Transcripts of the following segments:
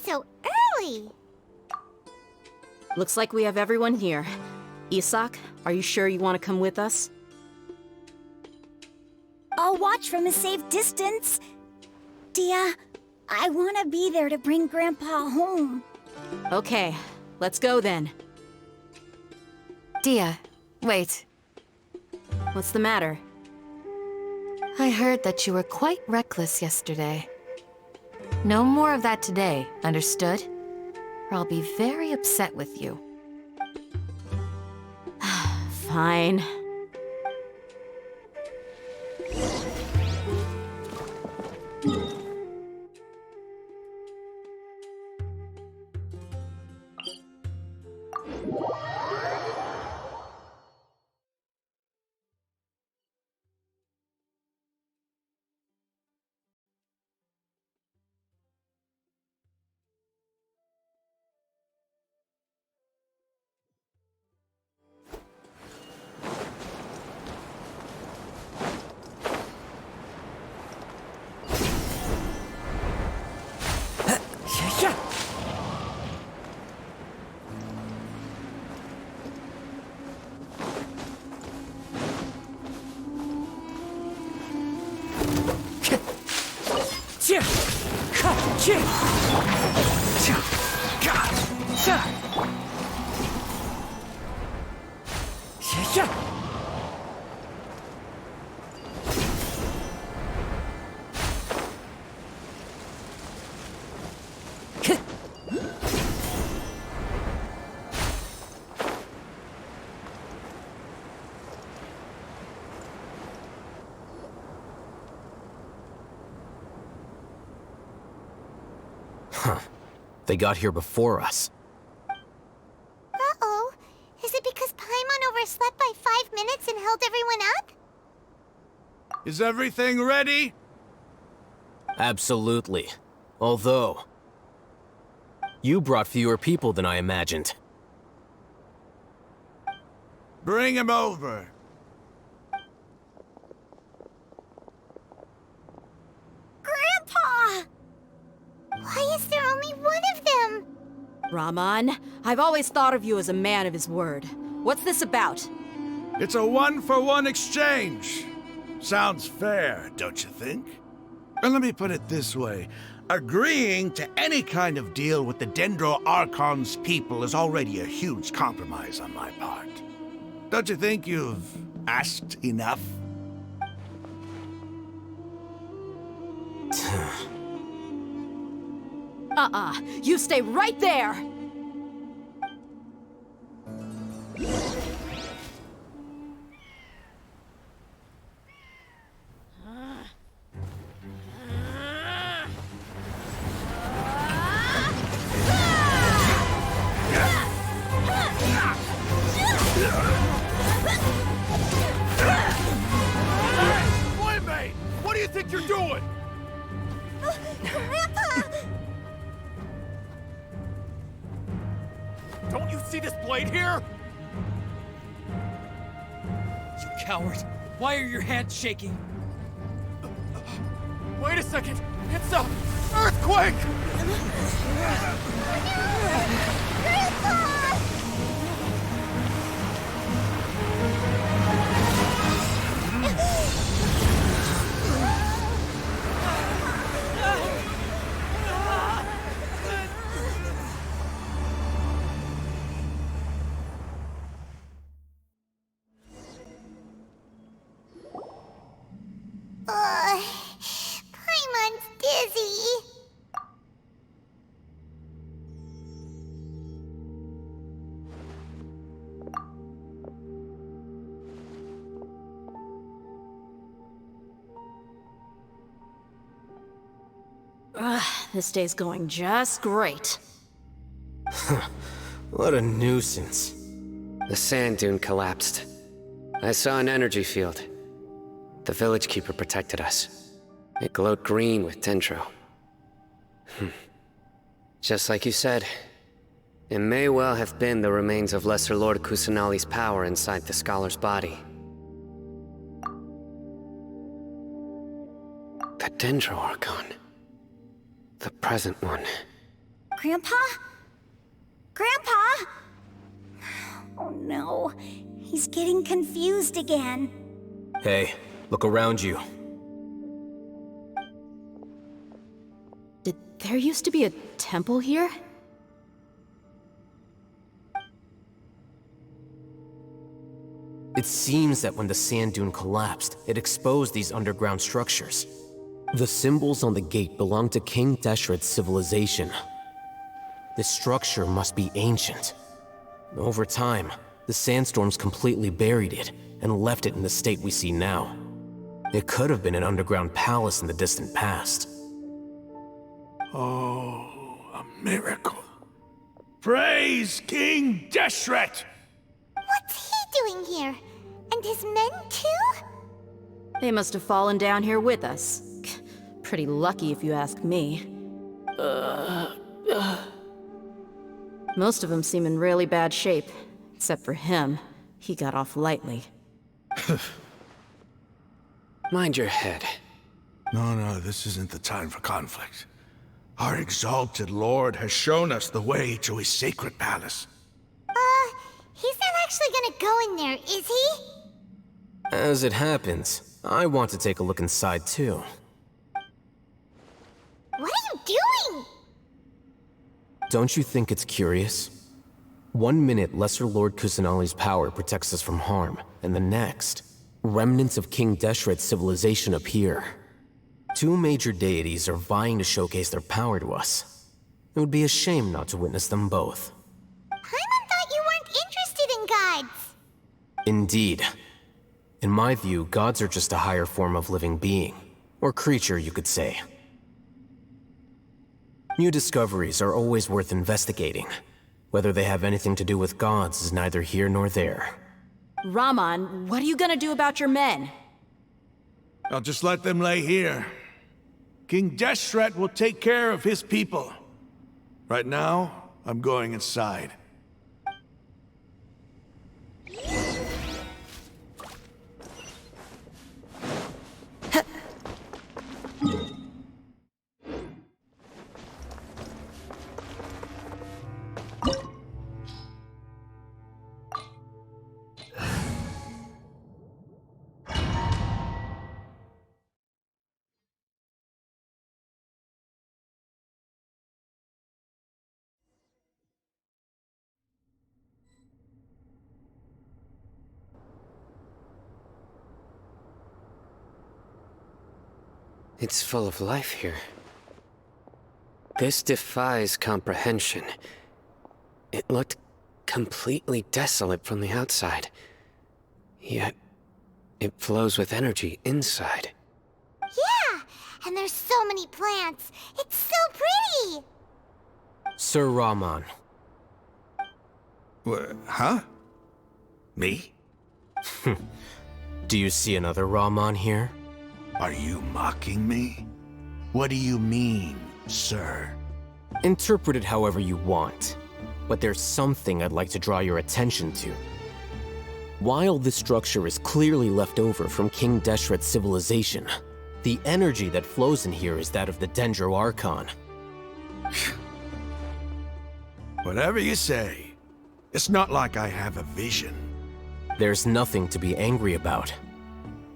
so early? Looks like we have everyone here. Isak, are you sure you want to come with us? I'll watch from a safe distance. Dia, I want to be there to bring Grandpa home. Okay, let's go then. Dia, wait. What's the matter? I heard that you were quite reckless yesterday. No more of that today, understood? Or I'll be very upset with you. Fine. Huh. They got here before us. Uh-oh. Is it because Paimon overslept by 5 minutes and held everyone up? Is everything ready? Absolutely. Although, you brought fewer people than I imagined. Bring him over. Grandpa! Why is there only one of them? Rahman, I've always thought of you as a man of his word. What's this about? It's a one-for-one exchange. Sounds fair, don't you think? And let me put it this way. Agreeing to any kind of deal with the Dendro Archon's people is already a huge compromise on my part. Don't you think you've asked enough? You stay right there! Boy, what do you think you're doing? Grandpa! Don't you see this blade here? You coward! Why are your hands shaking? Wait a second! It's a earthquake! Paimon's dizzy. This day's going just great. What a nuisance. The sand dune collapsed. I saw an energy field. The village keeper protected us. It glowed green with dendro. Just like you said, it may well have been the remains of Lesser Lord Kusanali's power inside the scholar's body. The Dendro Archon. The present one. Grandpa? Grandpa? Oh no, he's getting confused again. Hey, look around you. Did there used to be a temple here? It seems that when the sand dune collapsed, it exposed these underground structures. The symbols on the gate belong to King Deshret's civilization. This structure must be ancient. Over time, the sandstorms completely buried it and left it in the state we see now. It could have been an underground palace in the distant past. Oh, a miracle. Praise King Deshret! What's he doing here? And his men too? They must have fallen down here with us. Pretty lucky if you ask me. Most of them seem in really bad shape. Except for him. He got off lightly. Mind your head. No, this isn't the time for conflict. Our exalted lord has shown us the way to his sacred palace. He's not actually gonna go in there, is he? As it happens, I want to take a look inside too. What are you doing? Don't you think it's curious? 1 minute, Lesser Lord Kusanali's power protects us from harm, and the next, remnants of King Deshret's civilization appear. 2 major deities are vying to showcase their power to us. It would be a shame not to witness them both. Paimon thought you weren't interested in gods. Indeed. In my view, gods are just a higher form of living being, or creature, you could say. New discoveries are always worth investigating. Whether they have anything to do with gods is neither here nor there. Rahman, what are you gonna do about your men? I'll just let them lay here. King Deshret will take care of his people. Right now, I'm going inside. It's full of life here. This defies comprehension. It looked completely desolate from the outside. Yet, it flows with energy inside. Yeah, and there's so many plants. It's so pretty. Sir Rahman. Huh? Me? Do you see another Rahman here? Are you mocking me? What do you mean, sir? Interpret it however you want, but there's something I'd like to draw your attention to. While this structure is clearly left over from King Deshret's civilization, the energy that flows in here is that of the Dendro Archon. Whatever you say. It's not like I have a vision. There's nothing to be angry about.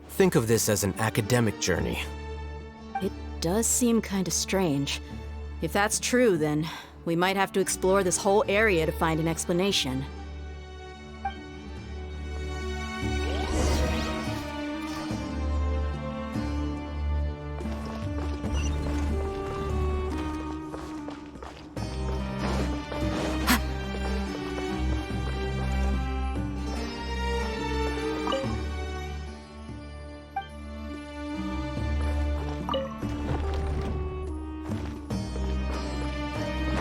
Think of this as an academic journey. It does seem kinda strange. If that's true, then we might have to explore this whole area to find an explanation.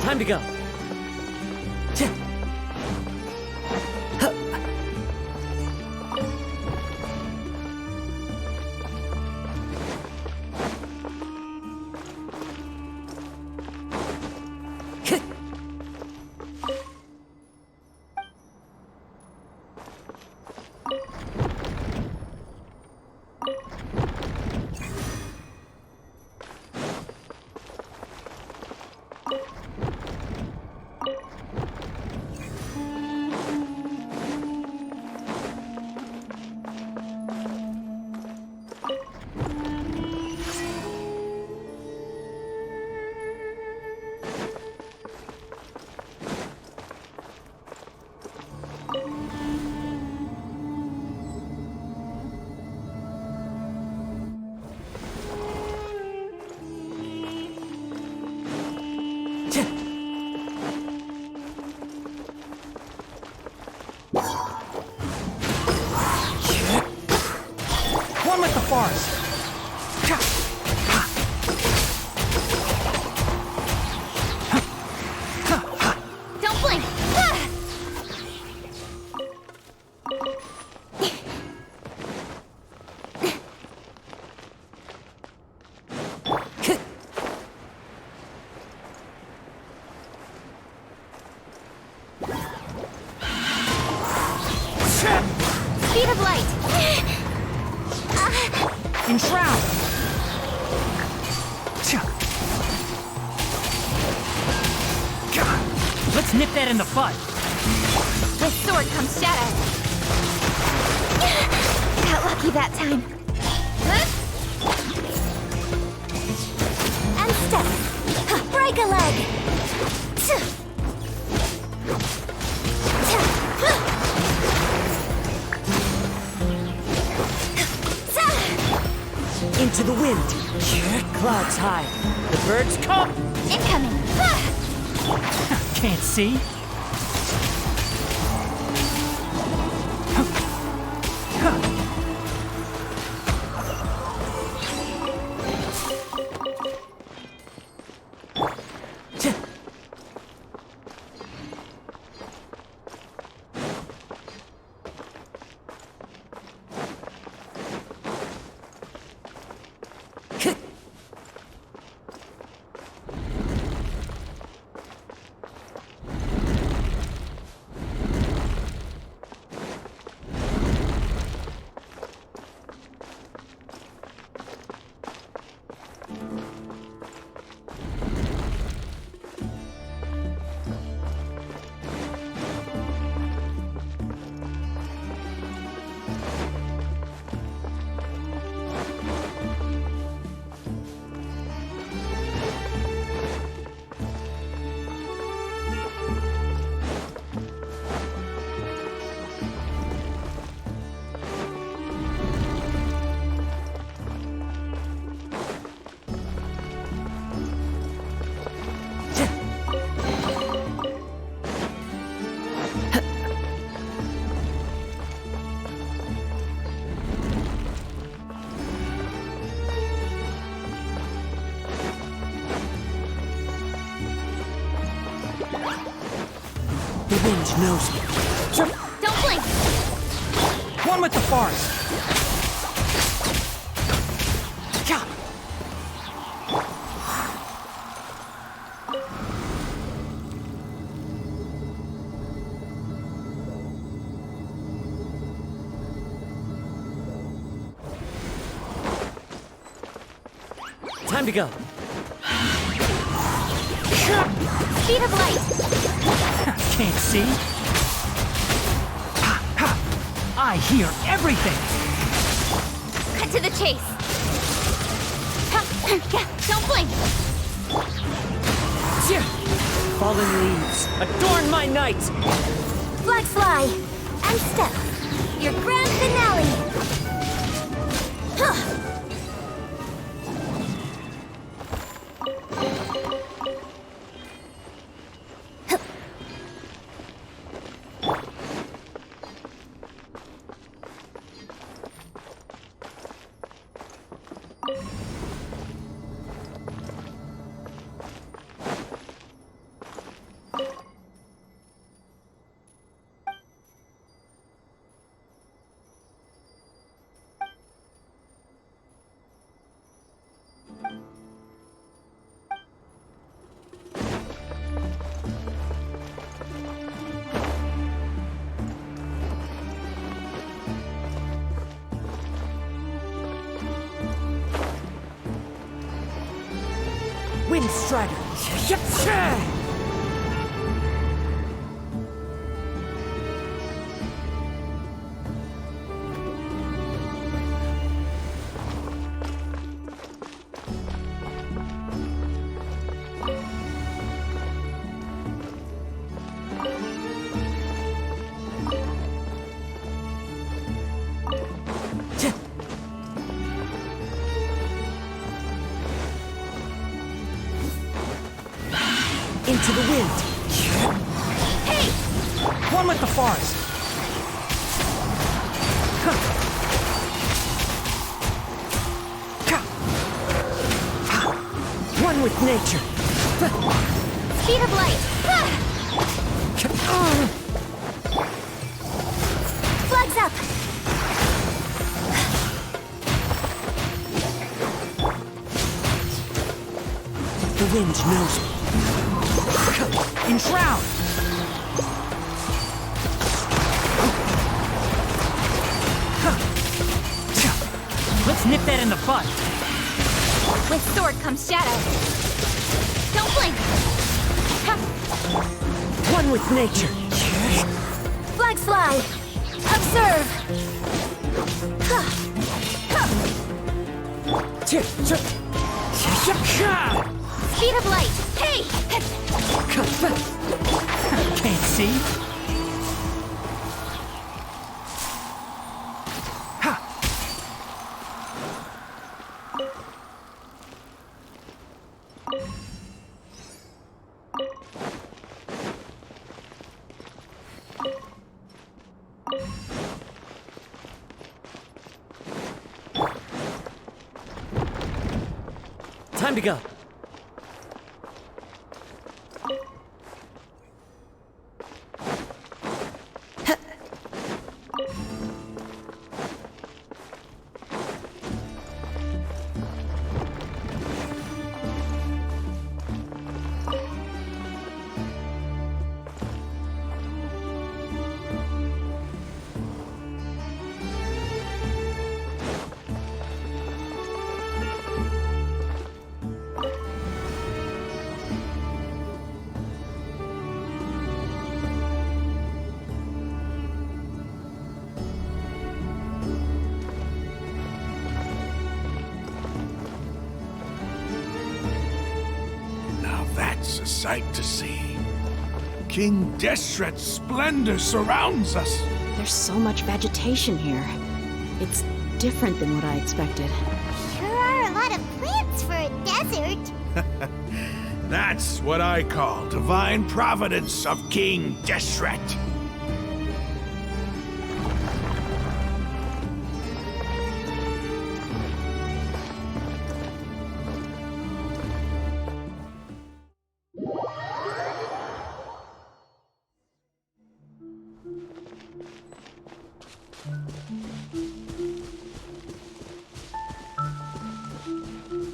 Time to go. One with the forest. Don't blink! Speed of light! Enshroud. Let's nip that in the bud. With sword comes shadow. Got lucky that time. And step. Break a leg. Into the wind. Clouds high. The birds come. Incoming. Can't see. The wind knows me. Don't blink! One with the forest. Time to go. Speed of light! Can't see. I hear everything. Cut to the chase! Don't blink! Fallen leaves, adorn my night. Black fly! And step! Your grand finale! Wind Strider. Into the wind. Hey! One with the forest. with nature. Speed of light! Flags up! The wind knows me. Enshroud! Let's nip that in the bud. With sword comes shadow. Don't blink! One with nature. Flags fly! Observe! Speed of light! Hey! Can't see. Time to go. That's a sight to see. King Deshret's splendor surrounds us. There's so much vegetation here. It's different than what I expected. Sure are a lot of plants for a desert. That's what I call divine providence of King Deshret.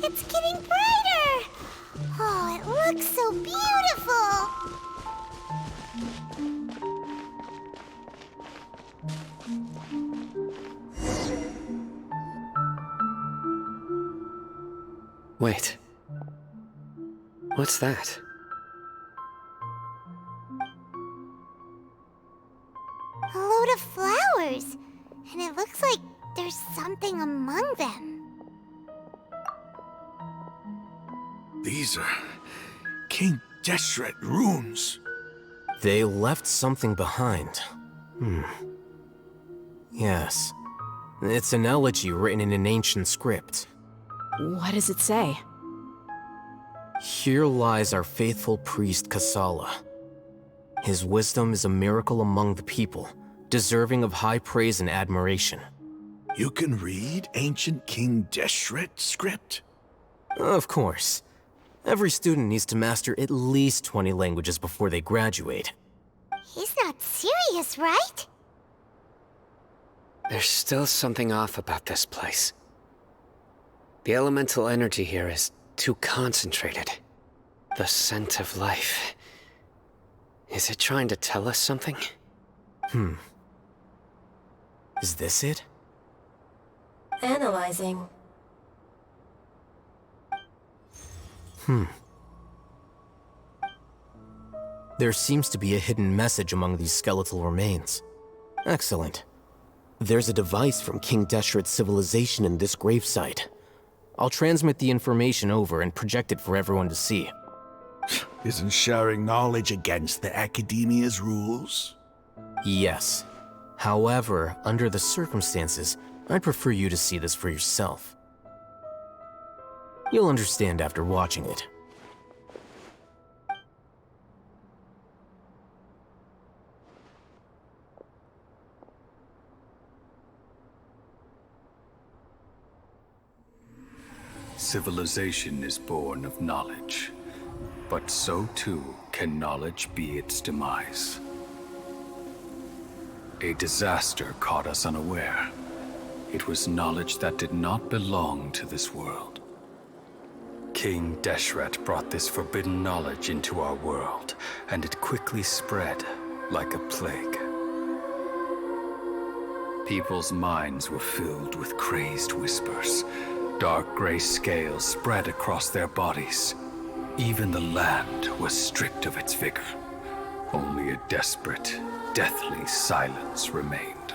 It's getting brighter! Oh, it looks so beautiful! Wait. What's that? A load of flowers. And it looks like there's something among them. These are King Deshret runes. They left something behind. Yes. It's an elegy written in an ancient script. What does it say? Here lies our faithful priest Kasala. His wisdom is a miracle among the people, deserving of high praise and admiration. You can read ancient King Deshret script? Of course. Every student needs to master at least 20 languages before they graduate. He's not serious, right? There's still something off about this place. The elemental energy here is too concentrated. The scent of life. Is it trying to tell us something? Is this it? Analyzing. There seems to be a hidden message among these skeletal remains. Excellent. There's a device from King Deshret's civilization in this gravesite. I'll transmit the information over and project it for everyone to see. Isn't sharing knowledge against the Academia's rules? Yes. However, under the circumstances, I'd prefer you to see this for yourself. You'll understand after watching it. Civilization is born of knowledge, but so too can knowledge be its demise. A disaster caught us unaware. It was knowledge that did not belong to this world. King Deshret brought this forbidden knowledge into our world, and it quickly spread like a plague. People's minds were filled with crazed whispers. Dark gray scales spread across their bodies. Even the land was stripped of its vigor. Only a desperate, deathly silence remained.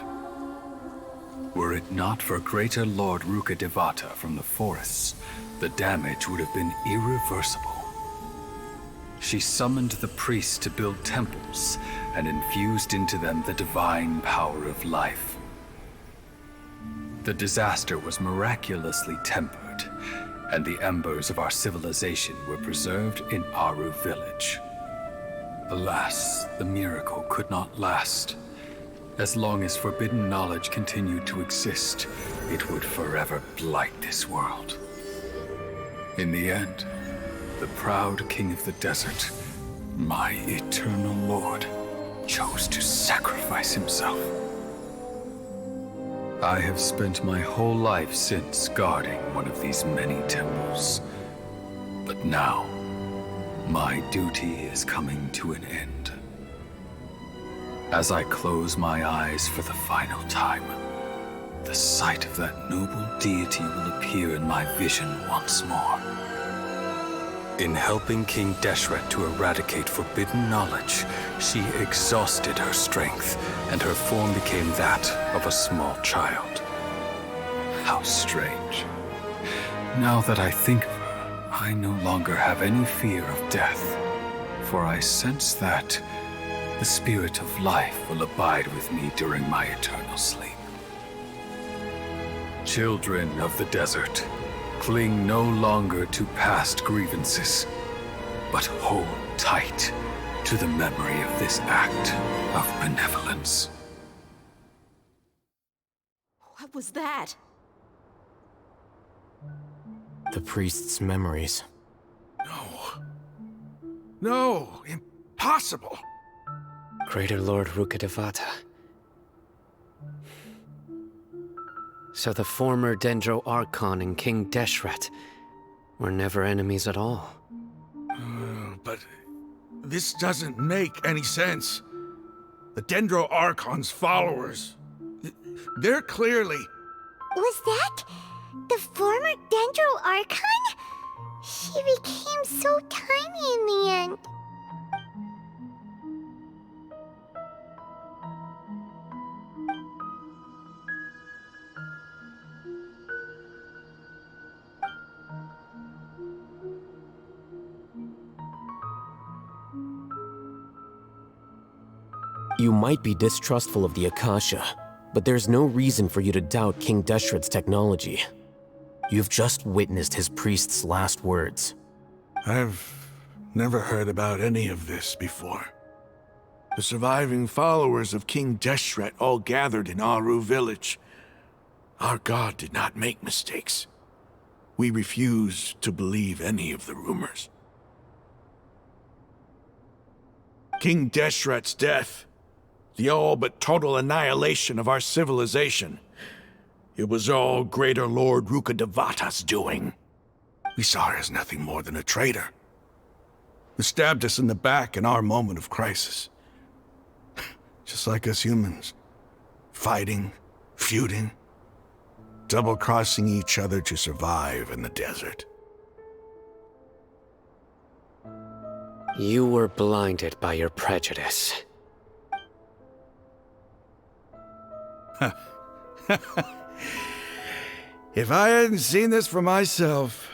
Were it not for greater Lord Rukkhadevata from the forests, the damage would have been irreversible. She summoned the priests to build temples and infused into them the divine power of life. The disaster was miraculously tempered, and the embers of our civilization were preserved in Aru village. Alas, the miracle could not last. As long as forbidden knowledge continued to exist, it would forever blight this world. In the end, the proud king of the desert, my eternal lord, chose to sacrifice himself. I have spent my whole life since guarding one of these many temples. But now, my duty is coming to an end. As I close my eyes for the final time, the sight of that noble deity will appear in my vision once more. In helping King Deshret to eradicate forbidden knowledge, she exhausted her strength, and her form became that of a small child. How strange. Now that I think of her, I no longer have any fear of death, for I sense that the spirit of life will abide with me during my eternal sleep. Children of the desert, cling no longer to past grievances, but hold tight to the memory of this act of benevolence. What was that? The priest's memories. No, impossible. Greater Lord Rukkhadevata. So the former Dendro Archon and King Deshret were never enemies at all. But this doesn't make any sense. The Dendro Archon's followers, they're clearly... Was that the former Dendro Archon? She became so tiny in the end. You might be distrustful of the Akasha, but there's no reason for you to doubt King Deshret's technology. You've just witnessed his priest's last words. I've never heard about any of this before. The surviving followers of King Deshret all gathered in Aru village. Our god did not make mistakes. We refuse to believe any of the rumors. King Deshret's death, the all but total annihilation of our civilization, it was all Greater Lord Rukkhadevata's doing. We saw her as nothing more than a traitor, who stabbed us in the back in our moment of crisis. Just like us humans, fighting, feuding, double-crossing each other to survive in the desert. You were blinded by your prejudice. If I hadn't seen this for myself,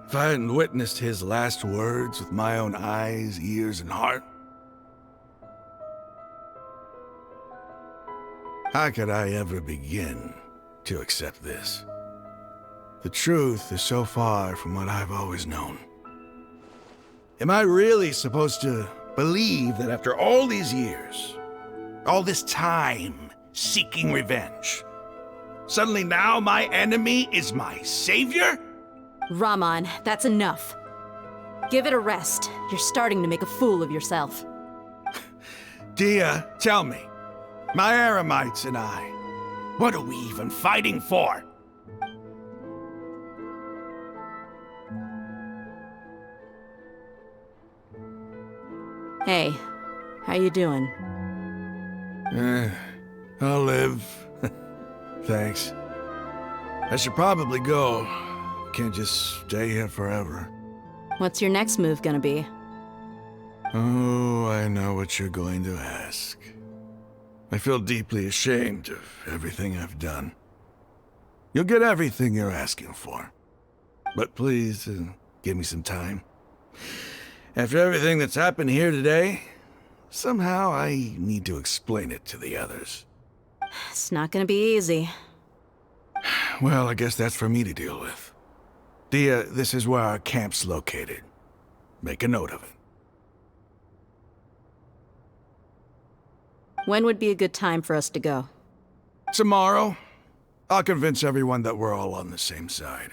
if I hadn't witnessed his last words with my own eyes, ears, and heart, how could I ever begin to accept this? The truth is so far from what I've always known. Am I really supposed to believe that after all these years, all this time seeking revenge, suddenly now my enemy is my savior? Rahman, that's enough. Give it a rest. You're starting to make a fool of yourself. Dia, tell me. My Eremites and I. What are we even fighting for? Hey, how you doing? I'll live. Thanks. I should probably go. Can't just stay here forever. What's your next move gonna be? Oh, I know what you're going to ask. I feel deeply ashamed of everything I've done. You'll get everything you're asking for. But please, give me some time. After everything that's happened here today, somehow I need to explain it to the others. It's not gonna be easy. Well, I guess that's for me to deal with. Dia, this is where our camp's located. Make a note of it. When would be a good time for us to go? Tomorrow, I'll convince everyone that we're all on the same side.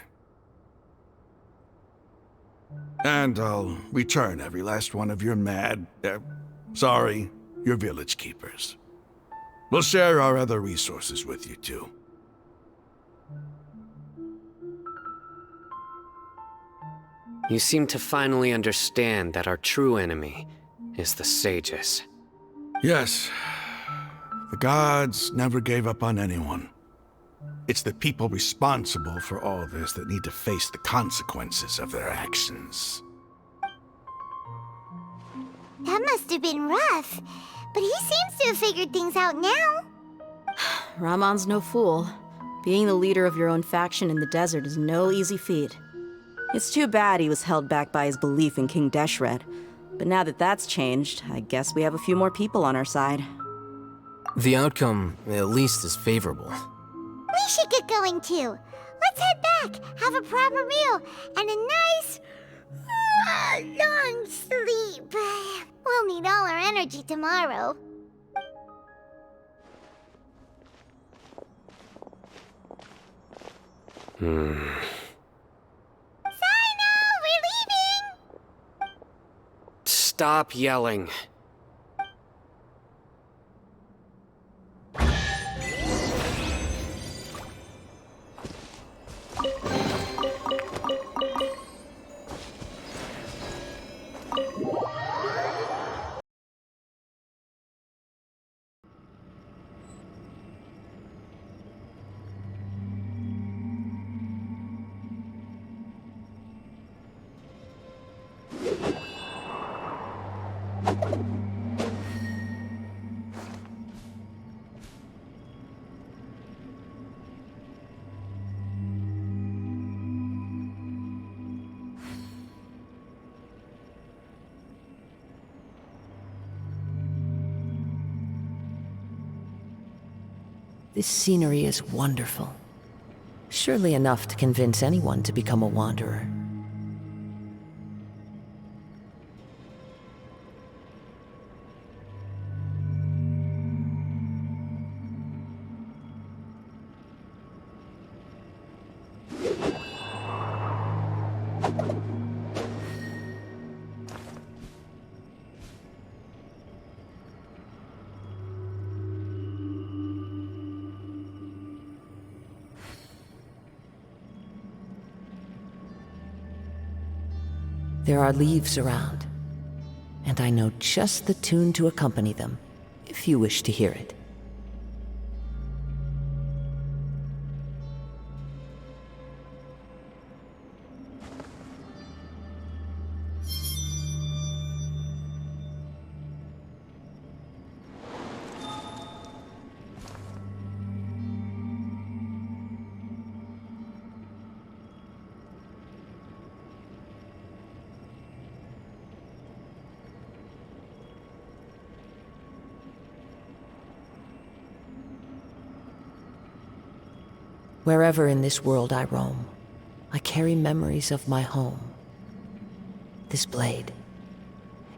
And I'll return every last one of your your village keepers. We'll share our other resources with you, too. You seem to finally understand that our true enemy is the sages. Yes. The gods never gave up on anyone. It's the people responsible for all this that need to face the consequences of their actions. That must have been rough, but he seems to have figured things out now. Rahman's no fool. Being the leader of your own faction in the desert is no easy feat. It's too bad he was held back by his belief in King Deshret. But now that that's changed, I guess we have a few more people on our side. The outcome, at least, is favorable. We should get going too. Let's head back, have a proper meal, and a nice, long sleep. We'll need all our energy tomorrow. Sino, we're leaving! Stop yelling. This scenery is wonderful. Surely enough to convince anyone to become a wanderer. There are leaves around, and I know just the tune to accompany them, if you wish to hear it. Wherever in this world I roam, I carry memories of my home. This blade,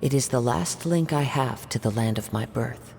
it is the last link I have to the land of my birth.